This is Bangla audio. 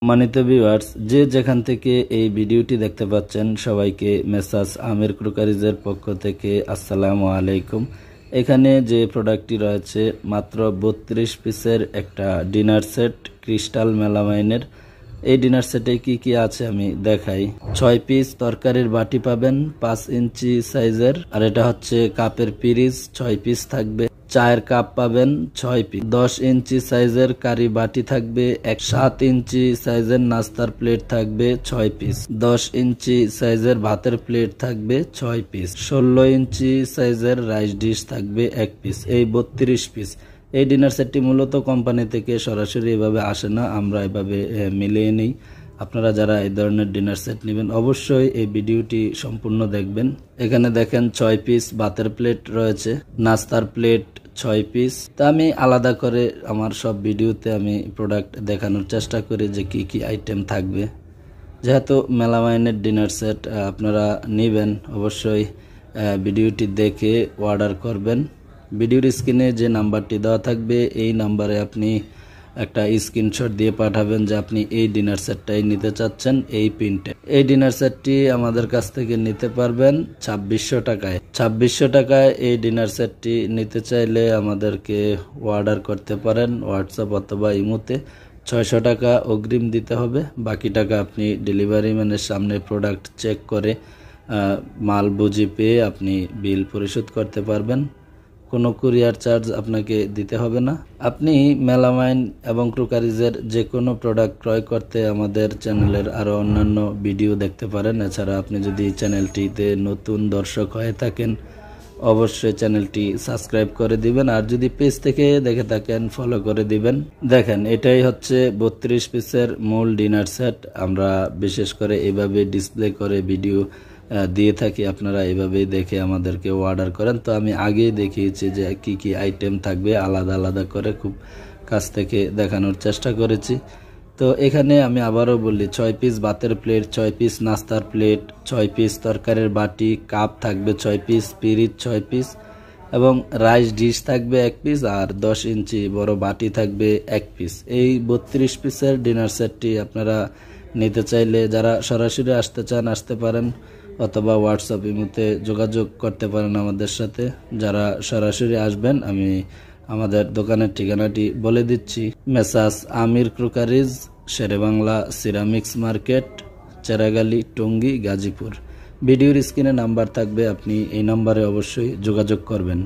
মানিত ভিউয়ার্স, যে যেখান থেকে এই ভিডিওটি দেখতে পাচ্ছেন সবাইকে মেসাস আমির ক্রোকারিজের পক্ষ থেকে আসসালামু আলাইকুম। এখানে যে প্রোডাক্টটি রয়েছে মাত্র 32 পিসের একটা ডিনার সেট ক্রিস্টাল মেলামাইনের। এই ডিনার সেটে কি কি আছে আমি দেখাই। 6 পিস তরকারির বাটি পাবেন 5 ইঞ্চি সাইজের, আর এটা হচ্ছে কাপের পিরিজ 6 পিস থাকবে। চায়ের কাপ পাবেন 6 পিস। 10 ইঞ্চি সাইজের কারি বাটি থাকবে। 7 ইঞ্চি সাইজের নাস্তার প্লেট থাকবে 6 পিস। 10 ইঞ্চি সাইজের ভাতের প্লেট থাকবে 6 পিস। 16 ইঞ্চি সাইজের রাইস ডিশ থাকবে 1 পিস। এই 32 পিস। এই ডিনার সেটটি মূলত কোম্পানি থেকে সরাসরি এভাবে আসে না, আমরা এভাবে মিলিয়ে নিই। আপনারা যারা এই ধরনের ডিনার সেট নেবেন অবশ্যই এই ভিডিওটি সম্পূর্ণ দেখবেন। এখানে দেখেন 6 পিস ভাতের প্লেট রয়েছে, নাস্তার প্লেট 6 পিস। তা আমি আলাদা করে আমার সব ভিডিওতে আমি প্রোডাক্ট দেখানোর চেষ্টা করি যে কি কি আইটেম থাকবে। যেহেতু মেলামাইনের ডিনার সেট আপনারা নেবেন অবশ্যই ভিডিওটি দেখে অর্ডার করবেন। ভিডিওর স্ক্রিনে যে নাম্বারটি দেওয়া থাকবে এই নাম্বারে আপনি একটা স্ক্রিনশট দিয়ে পাঠাবেন যে আপনি এই ডিনার সেটটাই নিতে চাচ্ছেন এই প্রিন্টে। এই ডিনার সেটটি আমাদের কাছ থেকে নিতে পারবেন 2600 টাকায়। 2600 টাকায় এই ডিনার সেটটি নিতে চাইলে আমাদেরকে অর্ডার করতে পারেন হোয়াটসঅ্যাপ অথবা ইমোতে। 600 টাকা অগ্রিম দিতে হবে, বাকি টাকা আপনি ডেলিভারি ম্যানের সামনে প্রোডাক্ট চেক করে মাল বুঝে পেয়ে আপনি বিল পরিশোধ করতে পারবেন। কোনো কুরিয়ার চার্জ আপনাকে দিতে হবে না। আপনি মেলামাইন এবং ক্রোকারিজের যে কোনো প্রোডাক্ট ক্রয় করতে আমাদের চ্যানেলের আরও অন্যান্য ভিডিও দেখতে পারেন। এছাড়া আপনি যদি চ্যানেলটিতে নতুন দর্শক হয়ে থাকেন অবশ্যই চ্যানেলটি সাবস্ক্রাইব করে দিবেন, আর যদি পেজ থেকে দেখে থাকেন ফলো করে দিবেন। দেখেন এটাই হচ্ছে 32 পিসের মূল ডিনার সেট। আমরা বিশেষ করে এভাবে ডিসপ্লে করে ভিডিও দিয়ে থাকি, আপনারা এভাবেই দেখে আমাদেরকে অর্ডার করেন। তো আমি আগেই দেখিয়েছি যে কি কি আইটেম থাকবে, আলাদা আলাদা করে খুব কাছ থেকে দেখানোর চেষ্টা করেছি। তো এখানে আমি আবারও বলি 6 পিস ভাতের প্লেট, 6 পিস নাস্তার প্লেট, 6 পিস তরকারির বাটি, কাপ থাকবে 6 পিস, পিরিচ 6 পিস এবং রাইস ডিশ থাকবে 1 পিস, আর 10 ইঞ্চি বড় বাটি থাকবে 1 পিস। এই 32 পিসের ডিনার সেটটি আপনারা নিতে চাইলে যারা সরাসরি আসতে চান আসতে পারেন, অথবা হোয়াটসঅ্যাপ ইমোতে যোগাযোগ করতে পারেন আমাদের সাথে। যারা সরাসরি আসবেন আমি আমাদের দোকানের ঠিকানাটি বলে দিচ্ছি। Messrs Amir crockeries, Sher-e-Bangla ceramics market, Cheragali, Tongi, Gazipur. ভিডিওর স্ক্রিনে নাম্বার থাকবে, আপনি এই নাম্বারে অবশ্যই যোগাযোগ করবেন।